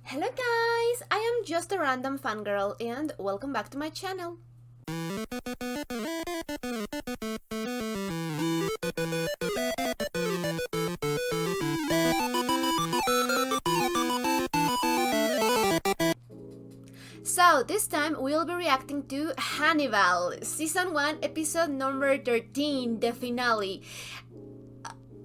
Hello guys, I am just a random fangirl and welcome back to my channel. So this time we'll be reacting to Hannibal, Season 1, Episode number 13, the finale.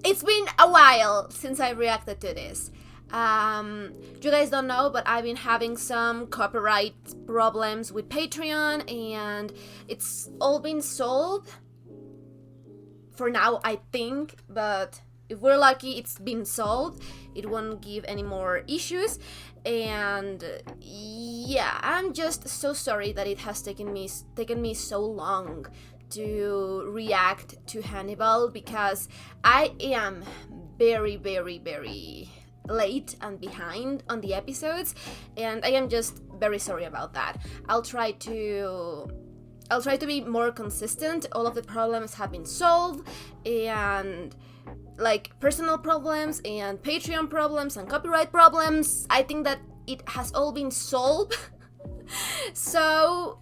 It's been a while since I reacted to this. You guys don't know, but I've been having some copyright problems with Patreon, and it's all been solved for now, I think. But if we're lucky, it's been solved. It won't give any more issues. And yeah, I'm just so sorry that it has taken me so long to react to Hannibal, because I am very late and behind on the episodes, and I am just very sorry about that. I'll try to be more consistent. All of the problems have been solved, and like personal problems and Patreon problems and copyright problems, I think that it has all been solved. So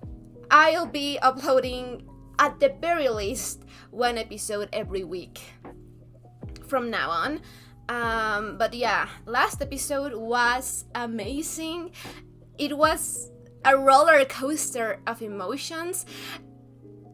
I'll be uploading at the very least one episode every week from now on. But yeah, last episode was amazing. It was a roller coaster of emotions.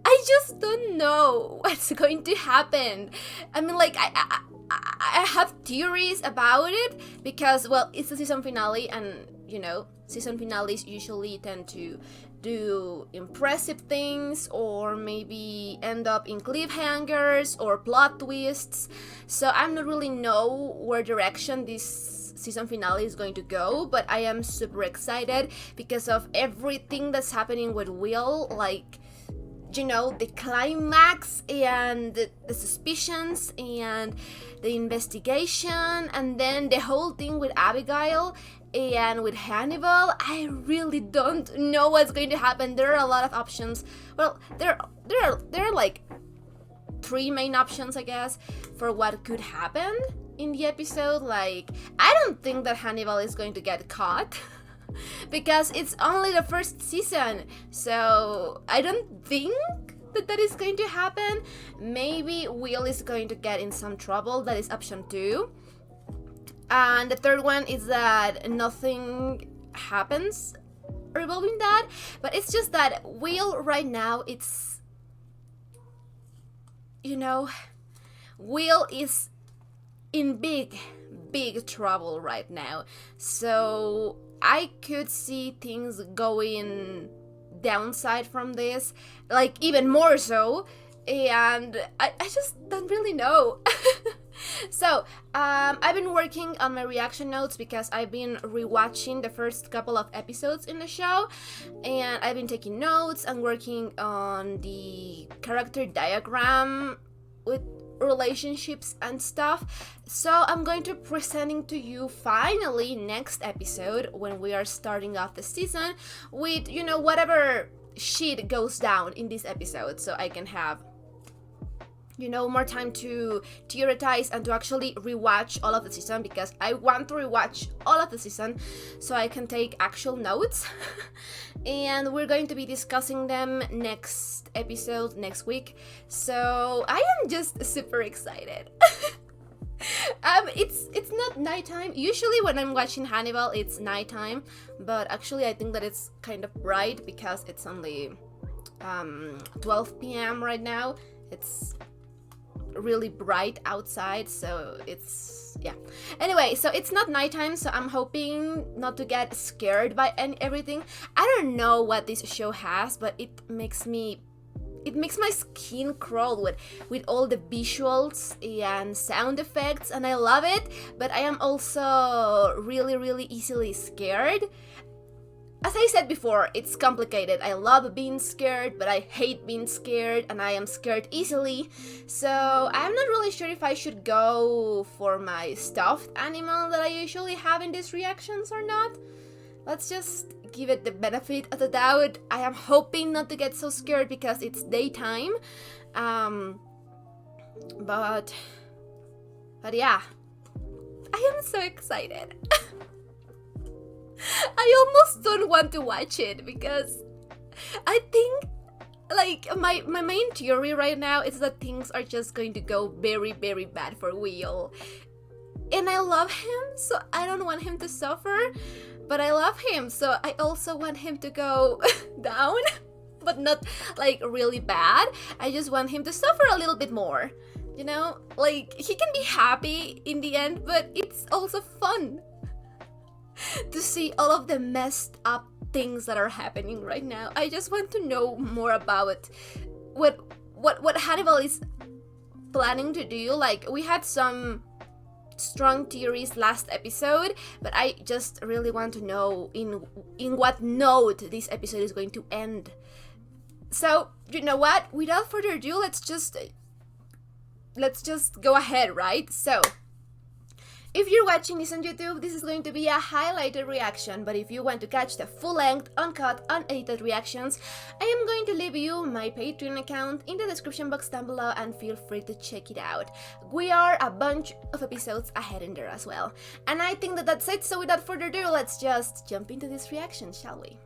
I just don't know what's going to happen. I mean, like, I have theories about it because, well, it's the season finale, and you know, season finales usually tend to do impressive things or maybe end up in cliffhangers or plot twists. So I'm not really know where direction this season finale is going to go, but I am super excited because of everything that's happening with Will, like, you know, the climax and the suspicions and the investigation, and then the whole thing with Abigail and with Hannibal. I really don't know what's going to happen. There are a lot of options. Well, there are like three main options, I guess, for what could happen in the episode. Like, I don't think that Hannibal is going to get caught because it's only the first season, so I don't think that is going to happen. Maybe Will is going to get in some trouble. That is option 2. And the third one is that nothing happens revolving that. But it's just that Will right now, it's, you know, Will is in big trouble right now. So I could see things going downside from this, like even more so, and I just don't really know. So I've been working on my reaction notes because I've been rewatching the first couple of episodes in the show, and I've been taking notes and working on the character diagram with relationships and stuff. So I'm going to presenting to you finally next episode, when we are starting off the season, with, you know, whatever shit goes down in this episode, so I can have, you know, more time to theorize and to actually rewatch all of the season, because I want to rewatch all of the season so I can take actual notes. And we're going to be discussing them next episode next week, so I am just super excited. It's not nighttime. Usually when I'm watching Hannibal, it's nighttime, but actually I think that it's kind of bright because it's only 12 p.m. right now. It's really bright outside, so it's, yeah. Anyway, so it's not nighttime, so I'm hoping not to get scared by everything. I don't know what this show has, but it makes my skin crawl with all the visuals and sound effects, and I love it, but I am also really easily scared. As I said before, it's complicated. I love being scared, but I hate being scared, and I am scared easily. So I'm not really sure if I should go for my stuffed animal that I usually have in these reactions or not. Let's just give it the benefit of the doubt. I am hoping not to get so scared because it's daytime. But yeah, I am so excited. I almost don't want to watch it because I think like my main theory right now is that things are just going to go very, very bad for Will. And I love him, so I don't want him to suffer, but I love him, so I also want him to go down, but not like really bad. I just want him to suffer a little bit more. You know, like he can be happy in the end, but it's also fun to see all of the messed up things that are happening right now. I just want to know more about what Hannibal is planning to do. Like, we had some strong theories last episode, but I just really want to know in what note this episode is going to end. So, you know what? Without further ado, let's just go ahead, right? So, if you're watching this on YouTube, this is going to be a highlighted reaction, but if you want to catch the full-length, uncut, unedited reactions, I am going to leave you my Patreon account in the description box down below, and feel free to check it out. We are a bunch of episodes ahead in there as well. And I think that that's it, so without further ado, let's just jump into this reaction, shall we?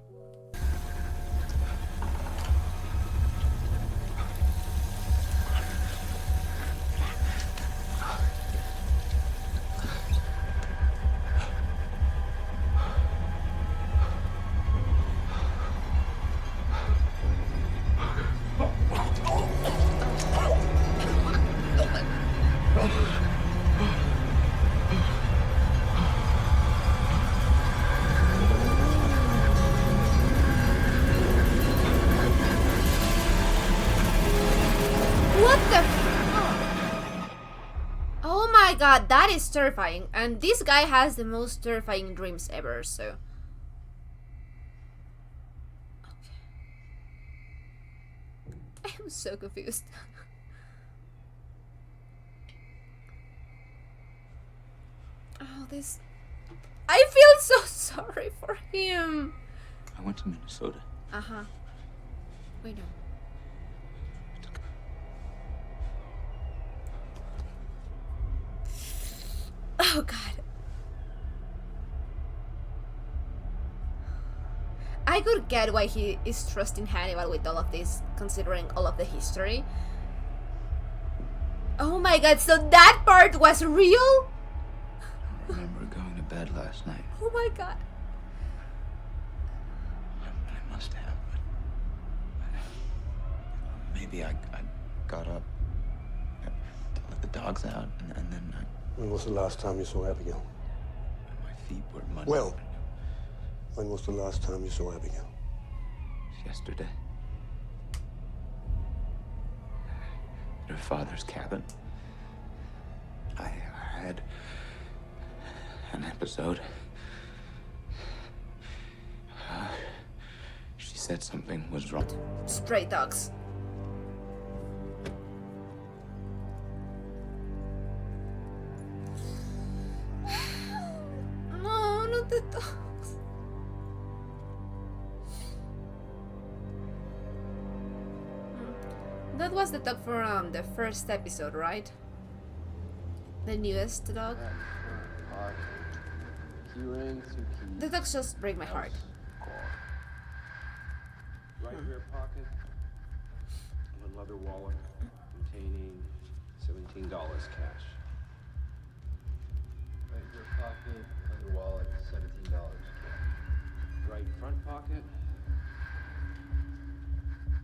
Oh my god, that is terrifying. And this guy has the most terrifying dreams ever, so... Okay. I'm so confused. Oh, this... I feel so sorry for him. I went to Minnesota. Uh-huh. We know. Oh god. I could get why he is trusting Hannibal with all of this, considering all of the history. Oh my god, so that part was real? I remember going to bed last night. Oh my god. I must have, but maybe I got up, let the dogs out, and then I... When was the last time you saw Abigail? My feet were muddy. Well, when was the last time you saw Abigail? Yesterday. At her father's cabin. I had an episode. She said something was wrong. Stray dogs. No, not the dogs. That was the dog from the first episode, right? The newest dog. The dogs just break my heart. Right rear pocket of a leather wallet containing $17 cash. Right rear pocket, leather wallet, $17 cash. Right front pocket,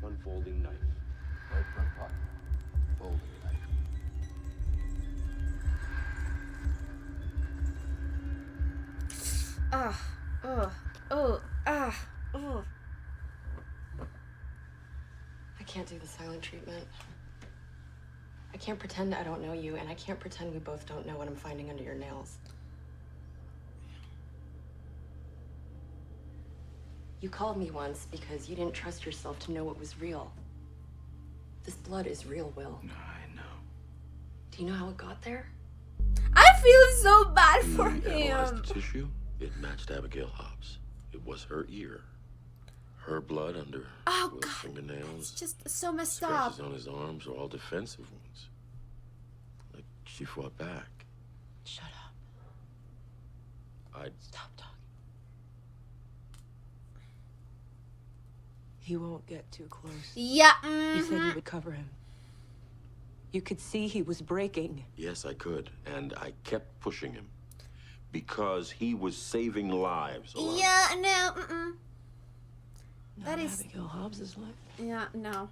one folding knife. Right front pocket, folding knife. I can't do the silent treatment. I can't pretend I don't know you, and I can't pretend we both don't know what I'm finding under your nails. You called me once because you didn't trust yourself to know what was real. This blood is real, Will. No, I know. Do you know how it got there? I feel so bad for We analyzed him. the tissue. It matched Abigail Hobbs. It was her ear. Her blood under Oh Will's god, it's fingernails. just so messed up. Scratches on his arms were all defensive ones. Like she fought back. Shut up. I Stop talking. He won't get too close. Yeah. You said you would cover him. You could see he was breaking. Yes, I could. And I kept pushing him. Because he was saving lives. Alana. Yeah, no, That is... Abigail Hobbs's life. Yeah, no.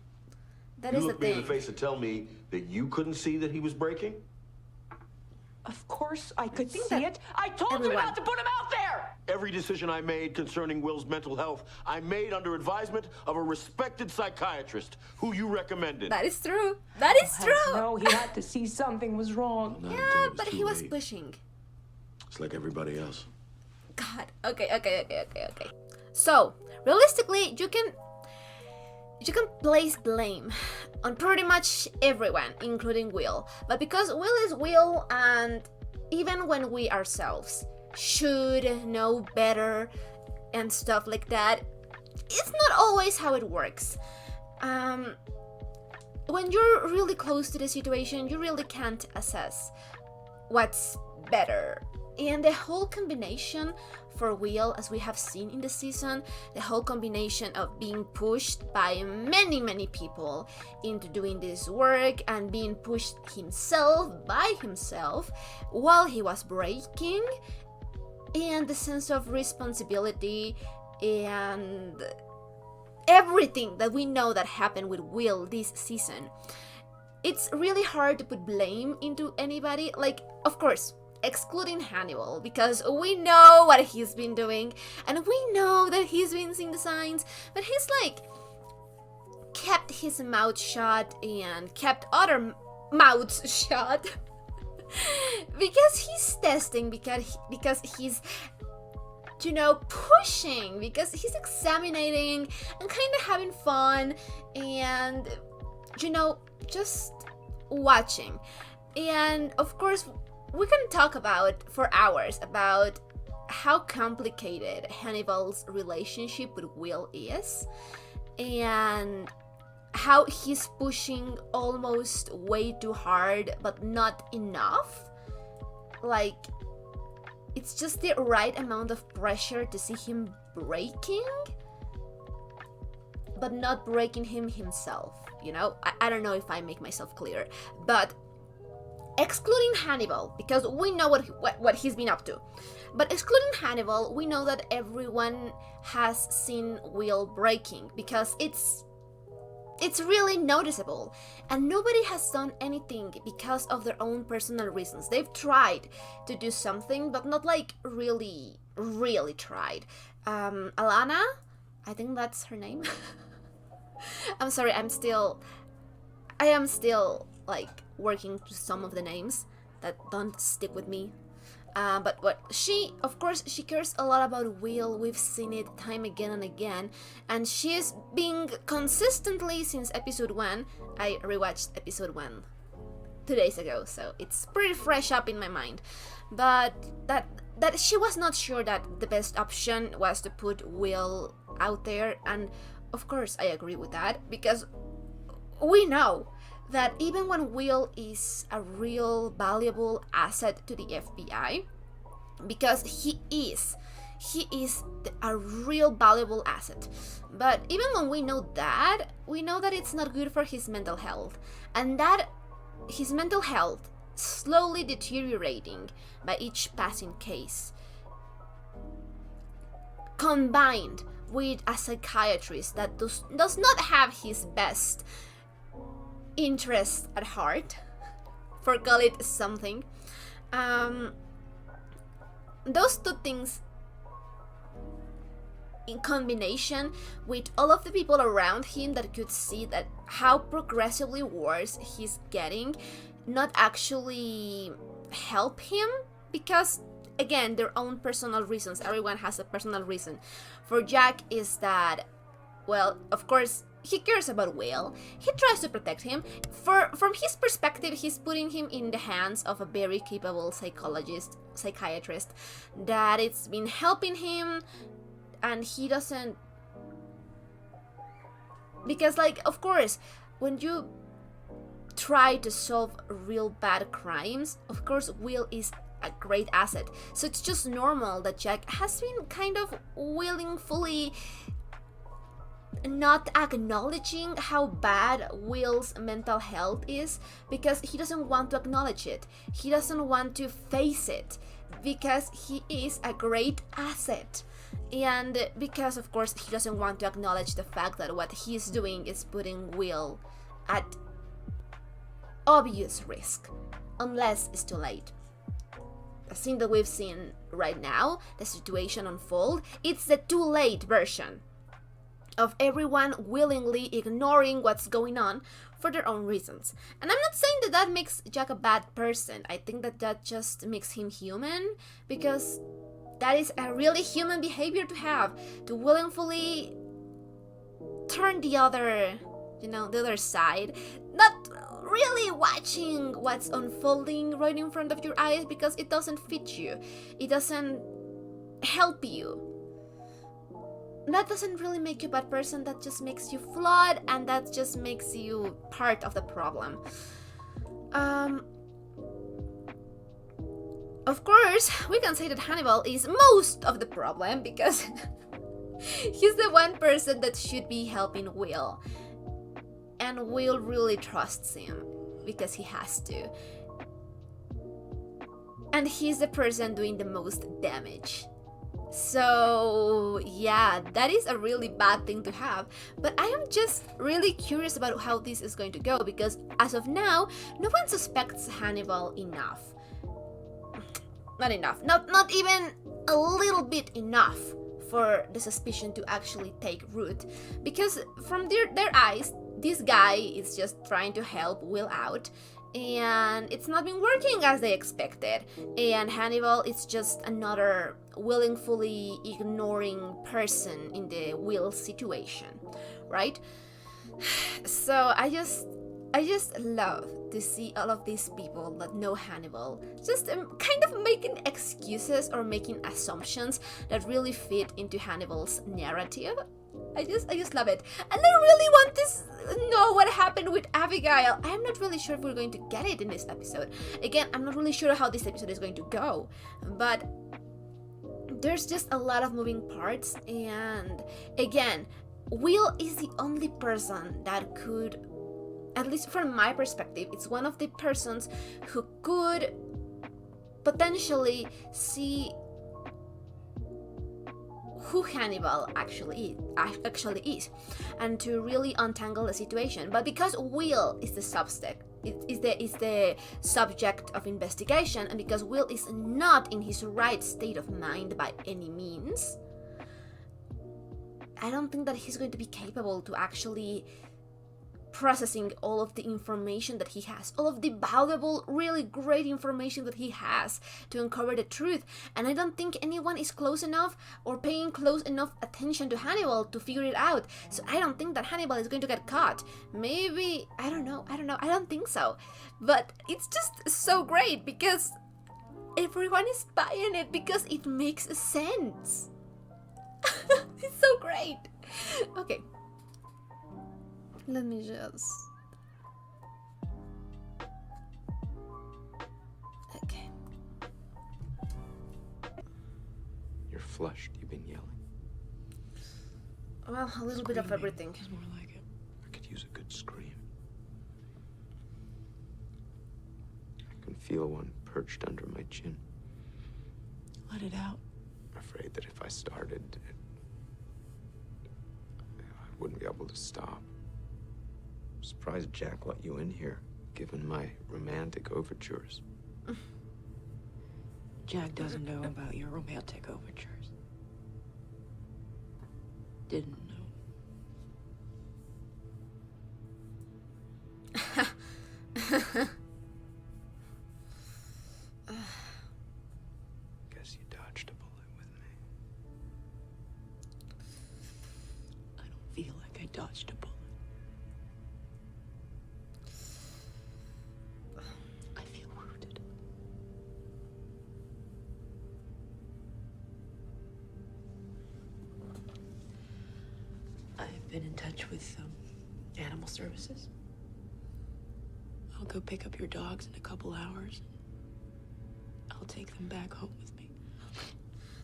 That You is the looked me in thing. the face to tell me that you couldn't see that he was breaking? Of course I could think see that it. I told everyone- you not to put him out there! Every decision I made concerning Will's mental health, I made under advisement of a respected psychiatrist who you recommended. That is true. That is true. No, he had to see something was wrong. Not until Yeah, it was but too he was late. pushing. It's like everybody else. God. Okay. So, realistically, you can place blame on pretty much everyone, including Will. But because Will is Will, and even when we ourselves should know better and stuff like that, it's not always how it works. When you're really close to the situation, you really can't assess what's better. And the whole combination for Will, as we have seen in the season, the whole combination of being pushed by many people into doing this work and being pushed by himself while he was breaking, and the sense of responsibility and everything that we know that happened with Will this season. It's really hard to put blame into anybody. Like, of course, excluding Hannibal, because we know what he's been doing and we know that he's been seeing the signs, but he's like kept his mouth shut and kept other mouths shut because he's testing, because he's pushing, because he's examining and kind of having fun and just watching. And of course, we can talk for hours about how complicated Hannibal's relationship with Will is, and how he's pushing almost way too hard but not enough. Like, it's just the right amount of pressure to see him breaking, but not breaking him himself. I don't know if I make myself clear, but excluding Hannibal, because we know what he's been up to, but excluding Hannibal, we know that everyone has seen Will breaking, because it's really noticeable, and nobody has done anything because of their own personal reasons. They've tried to do something, but not like really tried. Alana, I think that's her name. I'm sorry, I am still like working through some of the names that don't stick with me. But she cares a lot about Will. We've seen it time again and again, and she's being consistently since episode 1. I rewatched episode 1 2 days ago, so it's pretty fresh up in my mind. But that she was not sure that the best option was to put Will out there, and of course I agree with that, because we know that even when Will is a real valuable asset to the FBI, because he is a real valuable asset, but even when we know that it's not good for his mental health, and that his mental health slowly deteriorating by each passing case, combined with a psychiatrist that does not have his best interest at heart, for call it something, those two things in combination with all of the people around him that could see that how progressively worse he's getting, not actually help him, because again, their own personal reasons. Everyone has a personal reason. For Jack is that, well, of course, he cares about Will. He tries to protect him. From his perspective, he's putting him in the hands of a very capable psychiatrist that it's been helping him, and he doesn't, because like, of course, when you try to solve real bad crimes, of course Will is a great asset. So it's just normal that Jack has been kind of willingly not acknowledging how bad Will's mental health is because he doesn't want to acknowledge it. He doesn't want to face it because he is a great asset. And because, of course, he doesn't want to acknowledge the fact that what he's doing is putting Will at obvious risk, unless it's too late. The scene that we've seen right now, the situation unfold, it's the too late version of everyone willingly ignoring what's going on for their own reasons. And I'm not saying that that makes Jack a bad person. I think that that just makes him human, because that is a really human behavior to have, to willingly turn the other, the other side, not really watching what's unfolding right in front of your eyes because it doesn't fit you, it doesn't help you. That doesn't really make you a bad person, that just makes you flawed, and that just makes you part of the problem. Of course, we can say that Hannibal is most of the problem because he's the one person that should be helping Will. And Will really trusts him because he has to. And he's the person doing the most damage. So, yeah, that is a really bad thing to have. But I am just really curious about how this is going to go, because as of now, no one suspects Hannibal enough. Not enough. Not even a little bit enough for the suspicion to actually take root. Because from their eyes, this guy is just trying to help Will out, and it's not been working as they expected. And Hannibal is just another willingly ignoring person in the Will situation, right? So I just love to see all of these people that know Hannibal just kind of making excuses or making assumptions that really fit into Hannibal's narrative. I just love it. And I really want to know what happened with Abigail. I'm not really sure if we're going to get it in this episode. Again, I'm not really sure how this episode is going to go. But there's just a lot of moving parts. And again, Will is the only person that could, at least from my perspective, it's one of the persons who could potentially see who Hannibal actually is, and to really untangle the situation. But because Will is the subject, is the subject of investigation, and because Will is not in his right state of mind by any means, I don't think that he's going to be capable to actually processing all of the information that he has, all of the valuable, really great information that he has to uncover the truth. And I don't think anyone is close enough or paying close enough attention to Hannibal to figure it out. So I don't think that Hannibal is going to get caught. Maybe, I don't know, I don't think so. But it's just so great because everyone is buying it because it makes sense. It's so great. Okay. Let me just... Okay. You're flushed. You've been yelling. Well, a little bit of everything. Is more like it. I could use a good scream. I can feel one perched under my chin. Let it out. I'm afraid that if I started, I wouldn't be able to stop. I'm surprised Jack let you in here, given my romantic overtures. Jack doesn't know about your romantic overtures. Didn't know. Guess you dodged a bullet with me. I don't feel like I dodged a bullet. I feel wounded. I've been in touch with animal services. I'll go pick up your dogs in a couple hours. I'll take them back home with me.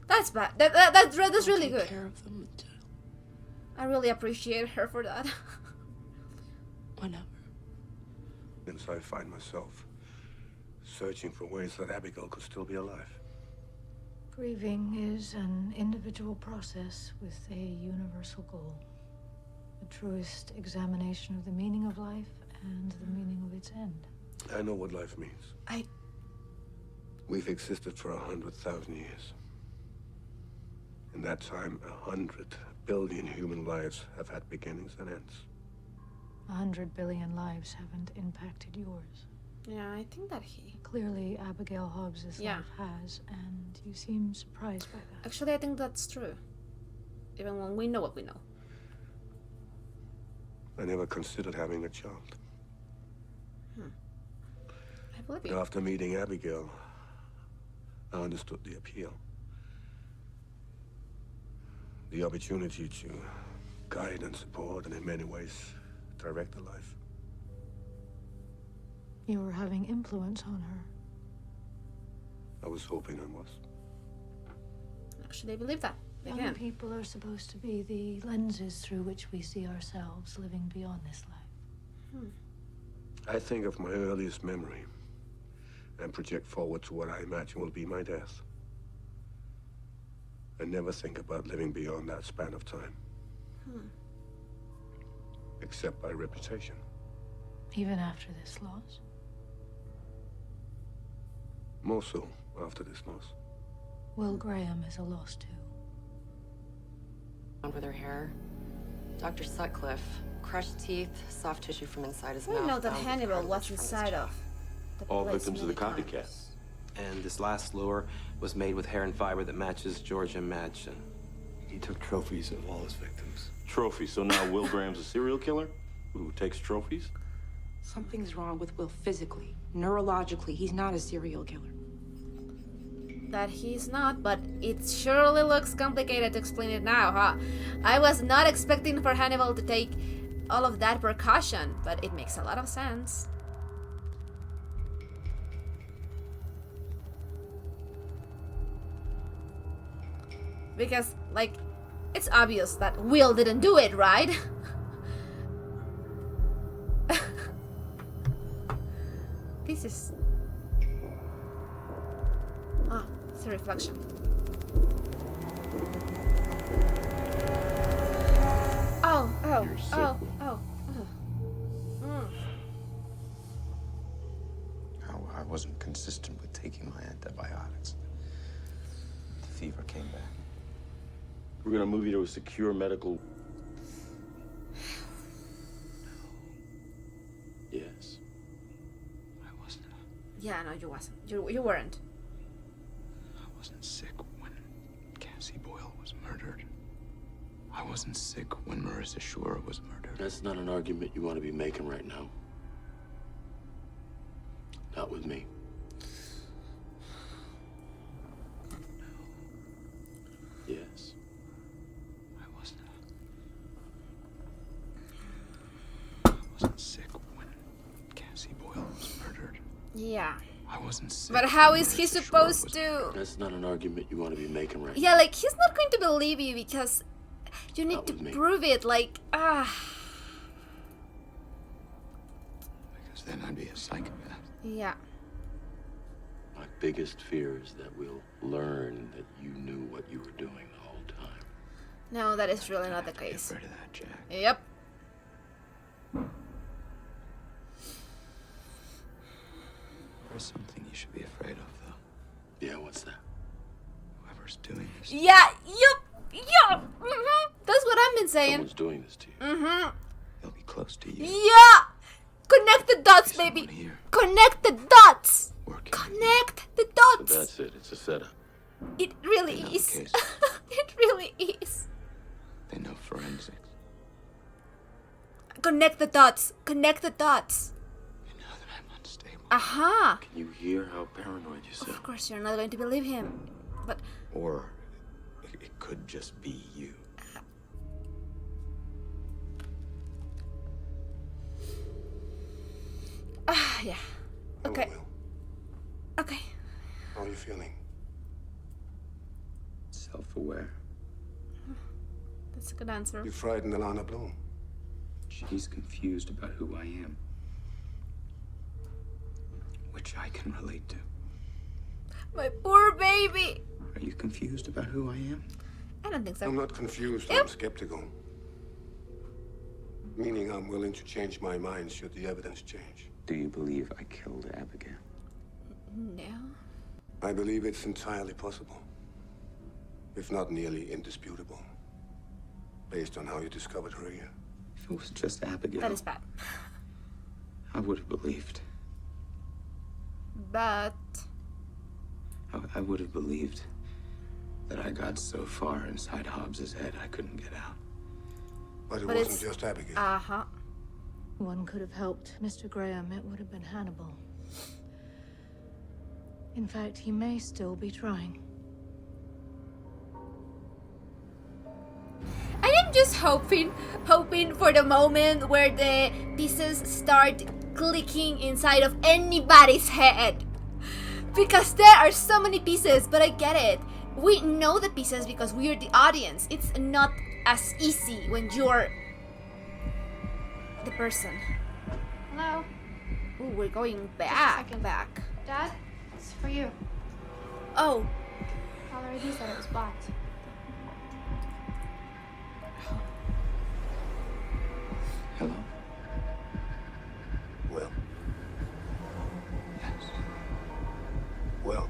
That's bad. That's really I'll good. take care of them I really appreciate her for that. Whenever. Inside, I find myself searching for ways that Abigail could still be alive. Grieving is an individual process with a universal goal. The truest examination of the meaning of life and the meaning of its end. I know what life means. We've existed for 100,000 years. In that time, 100 billion human lives have had beginnings and ends. 100 billion lives haven't impacted yours. Yeah, I think that Clearly, Abigail Hobbs's life has, and you seem surprised by that. Actually, I think that's true. Even when we know what we know. I never considered having a child. I believe But you. after meeting Abigail, I understood the appeal. The opportunity to guide and support and in many ways direct a life. You were having influence on her. I was hoping I was. Actually, I believe that. Young Again. people are supposed to be the lenses through which we see ourselves living beyond this life. I think of my earliest memory and project forward to what I imagine will be my death. I never think about living beyond that span of time. Except by reputation. Even after this loss. More so after this loss. Will Graham is a loss too. With her hair. Dr. Sutcliffe, crushed teeth, soft tissue from inside his We mouth. know that found with Hannibal cartilage was from his inside jaw. of the All place victims of the many copycat. times. And this last lure was made with hair and fiber that matches Georgia Madsen. He took trophies of all his victims. Trophy. So now Will Graham's a serial killer who takes trophies? Something's wrong with Will physically, neurologically. He's not a serial killer. That he's not, but it surely looks complicated to explain it now, huh? I was not expecting for Hannibal to take all of that precaution, but it makes a lot of sense. Because, like, it's obvious that Will didn't do it, right? This is... Ah, it's a reflection. Oh, oh, You're sick, oh, Will. oh. I wasn't consistent with taking my antibiotics. The fever came back. We're gonna move you to a secure medical... Yes. I wasn't. Yeah, no, you wasn't. You weren't. I wasn't sick when Cassie Boyle was murdered. I wasn't sick when Marissa Shore was murdered. That's not an argument you want to be making right now. Not with me. Yes. I wasn't sick when Cassie Boyle was murdered. Yeah. I wasn't sick. But how when is he Marissa Shore supposed was to... That's not an argument you want to be making right now. Yeah, like, he's not going to believe you because you need Not to with me. prove it, like, Because then I'd be a psychopath. Yeah. My biggest fear is that we'll learn that you knew what you were doing the whole time. No, that is really not the Be case. afraid of that, Jack. Yep. There's something you should be afraid of, though. Yeah, what's that? Whoever's doing this. Yeah, yep. That's what I've been saying. Someone's doing this to you. They'll be close to you. Yeah. Connect the dots, Someone baby. here Connect the dots. working. Connect the So dots. that's it. It's a setup. It really They know the is. case. It really is. They know forensics. Connect the dots. Connect the dots. They know that I'm unstable. Aha. Can you hear how paranoid you sound? Of course, you're not going to believe him. But Or it could just be you. yeah. Hello, Okay. Will. Okay. How are you feeling? Self-aware. That's a good answer. You frightened Alana Bloom. She's confused about who I am. Which I can relate to. My poor baby. Are you confused about who I am? I don't think so. I'm not confused, Yep. I'm skeptical. Meaning I'm willing to change my mind should the evidence change. Do you believe I killed Abigail? No. I believe it's entirely possible. If not nearly indisputable. Based on how you discovered her here. If it was just Abigail, That is bad. I would have believed. But I would have believed that I got so far inside Hobbs's head I couldn't get out. But it But wasn't it's- just Abigail. uh-huh. One could have helped Mr. Graham. It would have been Hannibal. In fact, he may still be trying. I am just hoping for the moment where the pieces start clicking inside of anybody's head. Because there are so many pieces, but I get it. We know the pieces because we are the audience. It's not as easy when you're the person. Hello? Ooh, we're going Just a back. second. Dad, it's for you. Oh, Caller ID said it was blocked. Hello? Well. Yes. Well.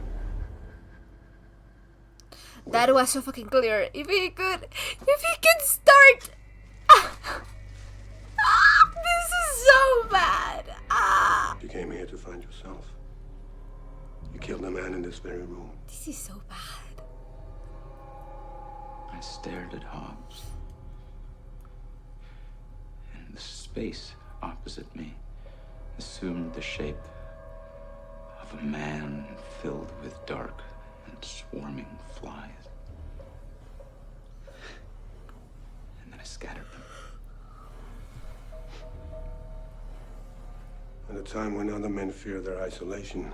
that was so fucking clear. If he could start. This is so bad. You came here to find yourself. You killed a man in this very room. This is so bad. I stared at Hobbs. And the space opposite me assumed the shape of a man filled with dark and swarming flies. And then I scattered them. At a time when other men fear their isolation,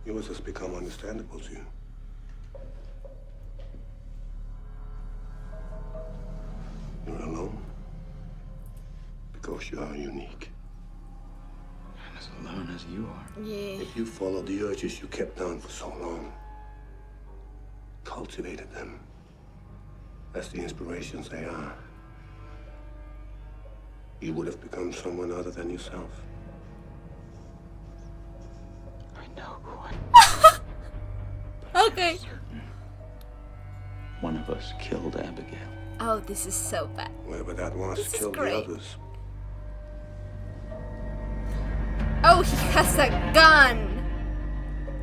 yours has become understandable to you. You're alone because you are unique. I'm as alone as you are. Yeah. If you followed the urges you kept down for so long, cultivated them as the inspirations they are, you would have become someone other than yourself. I know who I am. Okay. One of us killed Abigail. Oh, this is so bad. Whoever that was This is killed the great. others. Oh, he has a gun.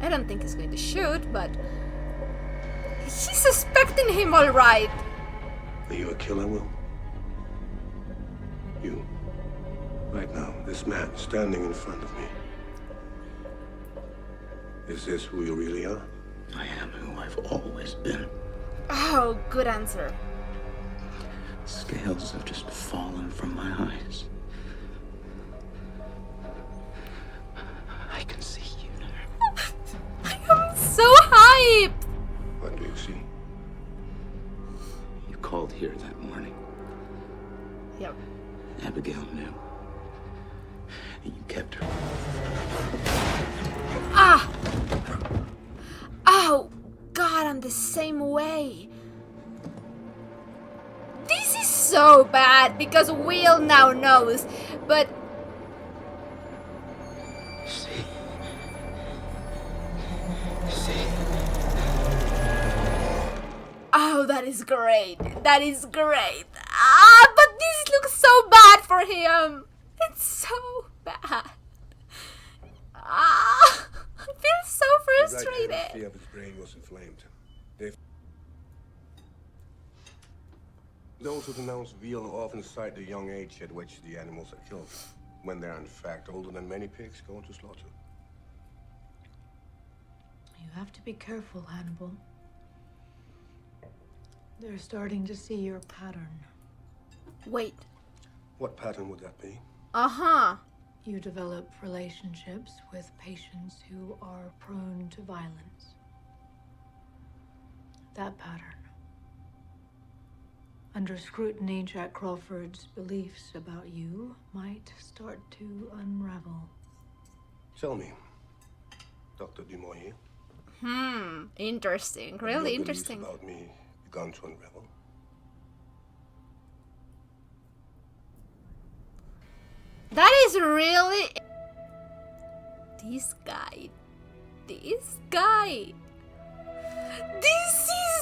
I don't think he's going to shoot, but he's suspecting him all right. Are you a killer, Will? You. Right now, this man standing in front of me. Is this who you really are? I am who I've always been. Oh, good answer. Scales have just fallen from my eyes. I can see you now. I am so hyped. What do you see? You called here that morning. Yep. Abigail knew. And you kept her. Ah! Oh, God, I'm the same way. This is so bad because Will now knows, but See? oh, that is great. That is great. But this looks so bad for him. It's so bad. I feel so The frustrated. right hemisphere of his brain was inflamed. Those who denounce veal often cite the young age at which the animals are killed, when they are in fact older than many pigs going to slaughter. You have to be careful, Hannibal. They're starting to see your pattern. Wait. What pattern would that be? Uh-huh. You develop relationships with patients who are prone to violence. That pattern. Under scrutiny, Jack Crawford's beliefs about you might start to unravel. Tell me, Dr. Dumoyer. Interesting. Have Really your beliefs interesting. about me begun to unravel? That is really... This guy. This is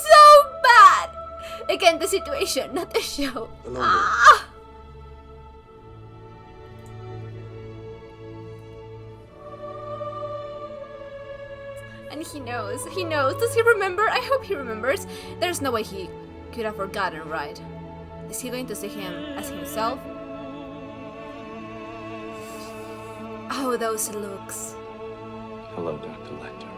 so bad. Again, the situation, not the show. And he knows. Does he remember? I hope he remembers. There's no way he could have forgotten, right? Is he going to see him as himself? Oh, those looks. Hello, Dr. Lecter.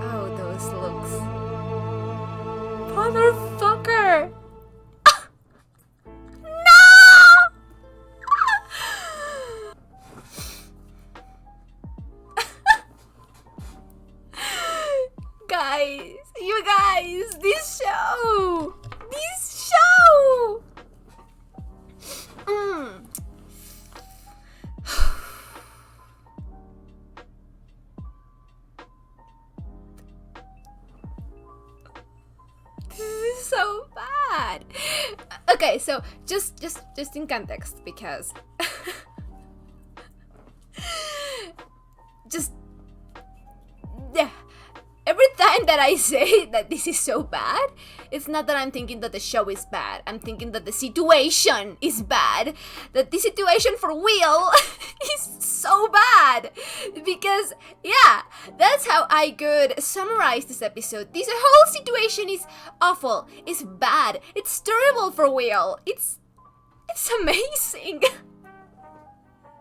Oh, those looks. Motherfucker! No! You guys, this show! This is so bad. Okay, so just in context, because yeah. Every time that I say that this is so bad, it's not that I'm thinking that the show is bad. I'm thinking that the situation is bad. That the situation for Will is so bad. Because, yeah, that's how I could summarize this episode. This whole situation is awful. It's bad. It's terrible for Will. It's amazing.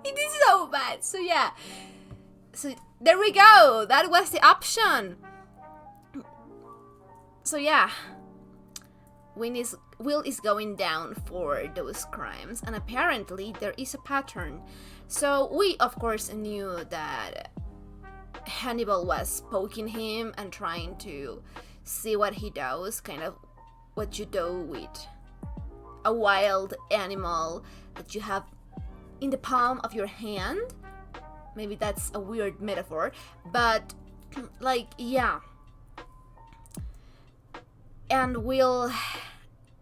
It is so bad. So, yeah. So, there we go. That was the option. So yeah, Will is going down for those crimes, and apparently there is a pattern. So we of course knew that Hannibal was poking him and trying to see what he does, kind of what you do with a wild animal that you have in the palm of your hand. Maybe that's a weird metaphor, but like, yeah. And Will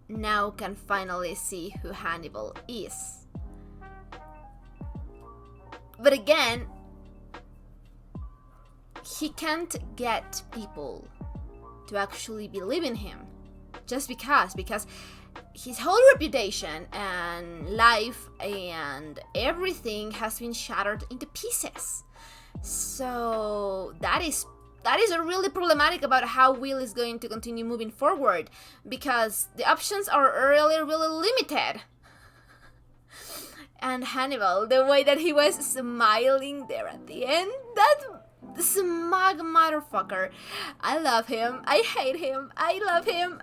now can finally see who Hannibal is. But again, he can't get people to actually believe in him. Just because his whole reputation and life and everything has been shattered into pieces. So that is really problematic about how Will is going to continue moving forward, because the options are really limited. And Hannibal, the way that he was smiling there at the end, that smug motherfucker. I love him. I hate him. I love him.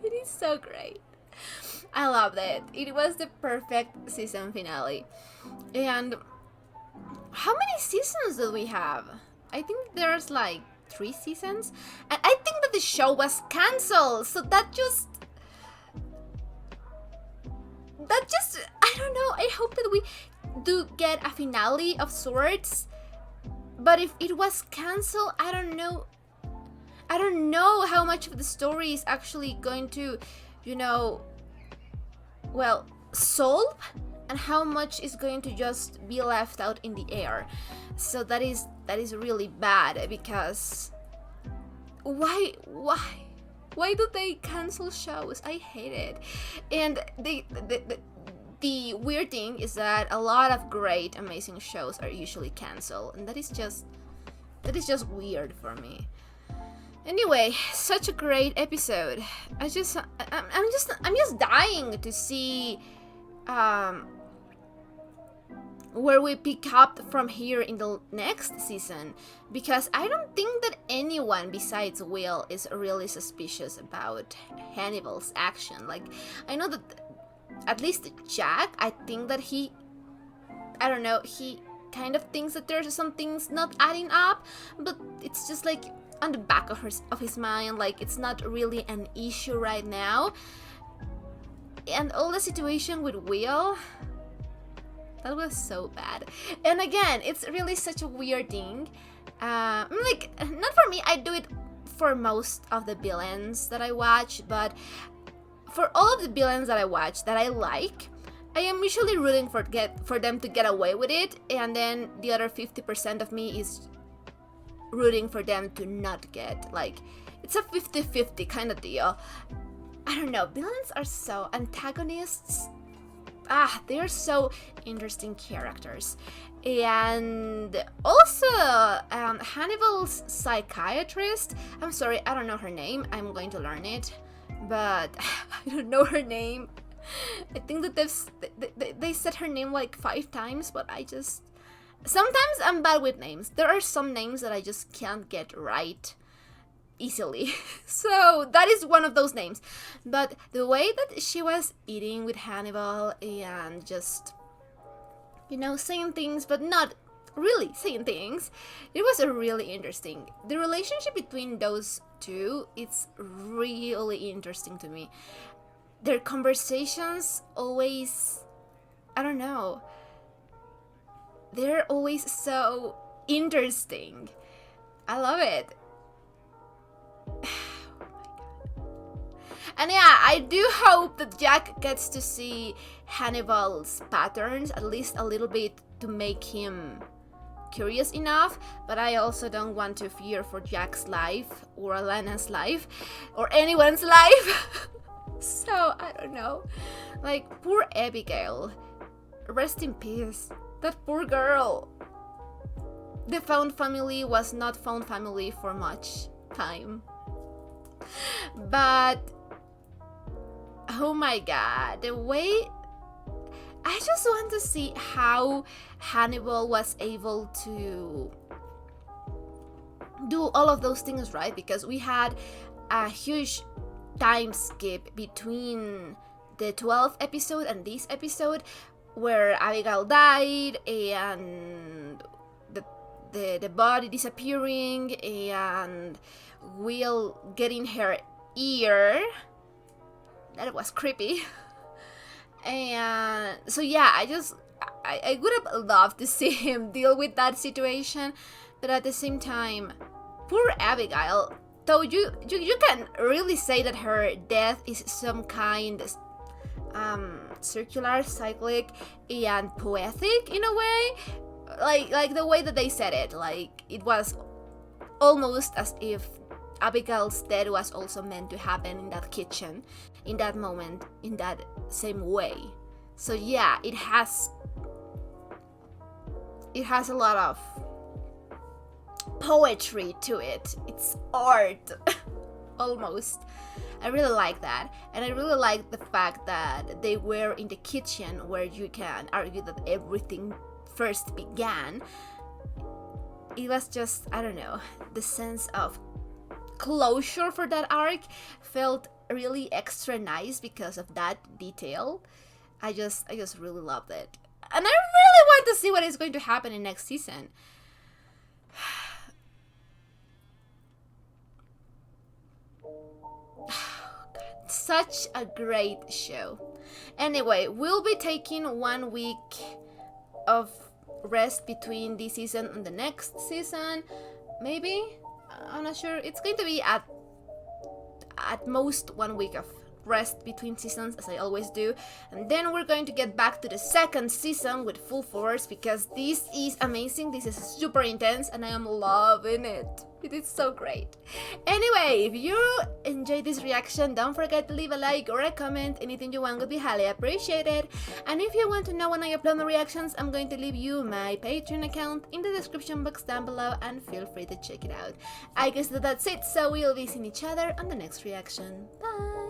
It is so great. I loved it. It was the perfect season finale. And how many seasons do we have? I think there's like 3 seasons, and I think that the show was cancelled, so that just I don't know. I hope that we do get a finale of sorts, but if it was cancelled, I don't know how much of the story is actually going to, solve, and how much is going to just be left out in the air. So that is really bad, because why do they cancel shows? I hate it. And the weird thing is that a lot of great, amazing shows are usually canceled, and that is just weird for me. Anyway, such a great episode. I'm just dying to see where we pick up from here in the next season, because I don't think that anyone besides Will is really suspicious about Hannibal's action. Like, I know that at least Jack, I think that he kind of thinks that there's some things not adding up, but it's just like on the back of his mind, like it's not really an issue right now. And all the situation with Will, that was so bad. And again, it's really such a weird thing. Like, not for me, I do it for most of the villains that I watch, but for all of the villains that I watch that I like, I am usually rooting for them to get away with it, and then the other 50% of me is rooting for them to not get, like, it's a 50-50 kind of deal. I don't know, villains are so, antagonists, they're so interesting characters. And also, Hannibal's psychiatrist, I'm sorry, I don't know her name, I'm going to learn it, but I don't know her name. I think that they said her name like 5 times, but sometimes I'm bad with names. There are some names that I just can't get right easily. So that is one of those names. But the way that she was eating with Hannibal and just, you know, saying things but not really saying things, it was really interesting. The relationship between those two, it's really interesting to me. Their conversations always, I don't know, they're always so interesting. I love it. And yeah, I do hope that Jack gets to see Hannibal's patterns at least a little bit to make him curious enough, but I also don't want to fear for Jack's life or Alana's life or anyone's life. So, I don't know. Like, poor Abigail. Rest in peace. That poor girl. The found family was not found family for much time. But, oh my god, the way... I just want to see how Hannibal was able to do all of those things, right? Because we had a huge time skip between the 12th episode and this episode, where Abigail died and the body disappearing and Will getting her ear. That was creepy. And so yeah, I would have loved to see him deal with that situation, but at the same time, poor Abigail. Though you can really say that her death is some kind circular, cyclic, and poetic in a way, like the way that they said it, like it was almost as if Abigail's death was also meant to happen in that kitchen, in that moment, in that same way. So yeah, it has a lot of poetry to it. It's art. Almost. I really like that. And I really like the fact that they were in the kitchen, where you can argue that everything first began. It was just, I don't know, the sense of closure for that arc felt really extra nice because of that detail. I just really loved it. And I really want to see what is going to happen in next season. Such a great show. Anyway, we'll be taking 1 week of rest between this season and the next season. Maybe? I'm not sure. It's going to be at most 1 week of rest between seasons, as I always do, and then we're going to get back to the second season with full force, because this is amazing. This is super intense and I am loving it. It is so great. Anyway, if you enjoyed this reaction, don't forget to leave a like or a comment. Anything you want would be highly appreciated. And if you want to know when I upload my reactions, I'm going to leave you my Patreon account in the description box down below, and feel free to check it out. I guess that's it, so we'll be seeing each other on the next reaction. Bye!